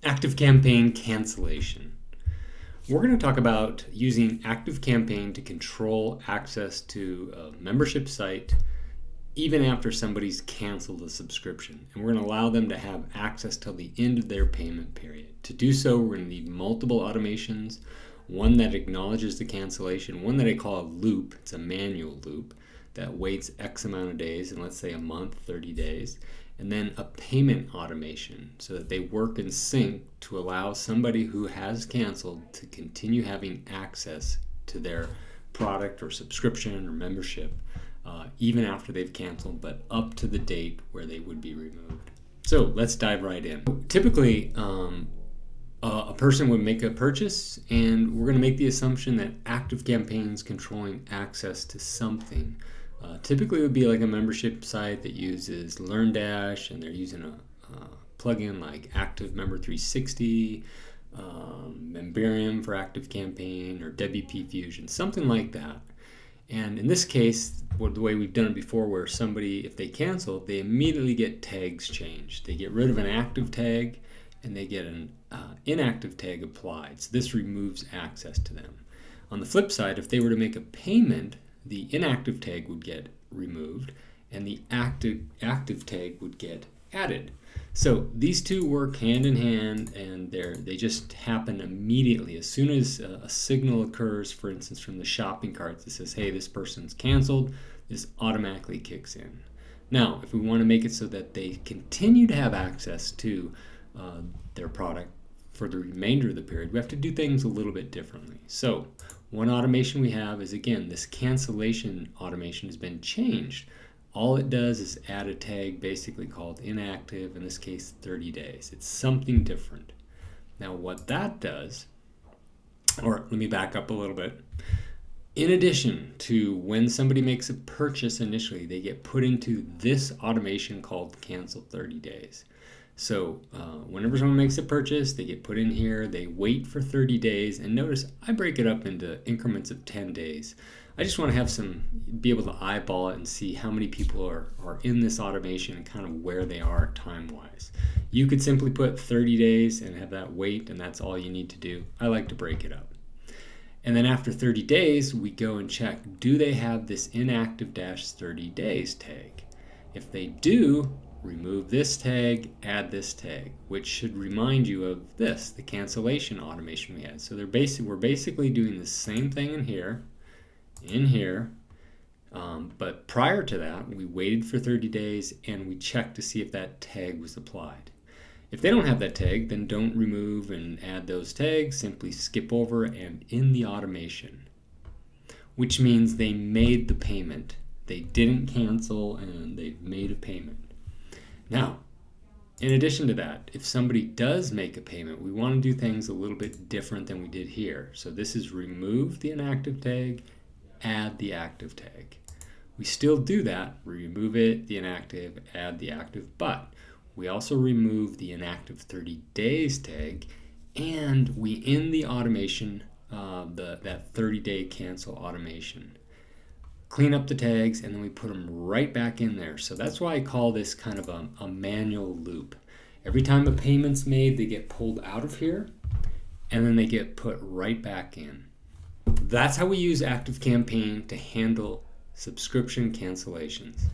ActiveCampaign Cancellation. We're going to talk about using ActiveCampaign to control access to a membership site even after somebody's canceled a subscription. And we're going to allow them to have access till the end of their payment period. To do so, we're going to need multiple automations, one that acknowledges the cancellation, one that I call a loop. It's a manual loop that waits X amount of days, and let's say a month, 30 days. And then a payment automation so that they work in sync to allow somebody who has canceled to continue having access to their product or subscription or membership even after they've canceled, but up to the date where they would be removed. So let's dive right in. Typically, a person would make a purchase, and we're going to make the assumption that ActiveCampaign is controlling access to something. Typically it would be like a membership site that uses LearnDash, and they're using a plugin like Active Member 360, Memberium for ActiveCampaign, or WP Fusion, something like that. And in this case, the way we've done it before, where somebody, if they cancel, they immediately get tags changed. They get rid of an active tag and they get an inactive tag applied. So this removes access to them. On the flip side, if they were to make a payment, the inactive tag would get removed and the active tag would get added. So these two work hand in hand, and they just happen immediately. As soon as a signal occurs, for instance, from the shopping cart that says, hey, this person's canceled, this automatically kicks in. Now, if we want to make it so that they continue to have access to their product for the remainder of the period, we have to do things a little bit differently. So one automation we have is, again, this cancellation automation has been changed. All it does is add a tag basically called inactive, in this case 30 days. It's something different. Now what that does, or let me back up a little bit. In addition to when somebody makes a purchase initially, they get put into this automation called cancel 30 days. So whenever someone makes a purchase, they get put in here, they wait for 30 days, and notice I break it up into increments of 10 days. I just want to have be able to eyeball it and see how many people are in this automation and kind of where they are time-wise. You could simply put 30 days and have that wait, and that's all you need to do. I like to break it up. And then after 30 days, we go and check, do they have this inactive-30 days tag? If they do, remove this tag, add this tag, which should remind you of this, the cancellation automation we had. So we're basically doing the same thing in here, but prior to that, we waited for 30 days and we checked to see if that tag was applied. If they don't have that tag, then don't remove and add those tags, simply skip over and in the automation, which means they made the payment. They didn't cancel and they've made a payment. Now, in addition to that, if somebody does make a payment, we want to do things a little bit different than we did here. So this is remove the inactive tag, add the active tag. We still do that, remove it, the inactive, add the active, but we also remove the inactive 30 days tag, and we end the automation, that 30-day cancel automation. Clean up the tags, and then we put them right back in there. So that's why I call this kind of a manual loop. Every time a payment's made, they get pulled out of here, and then they get put right back in. That's how we use ActiveCampaign to handle subscription cancellations.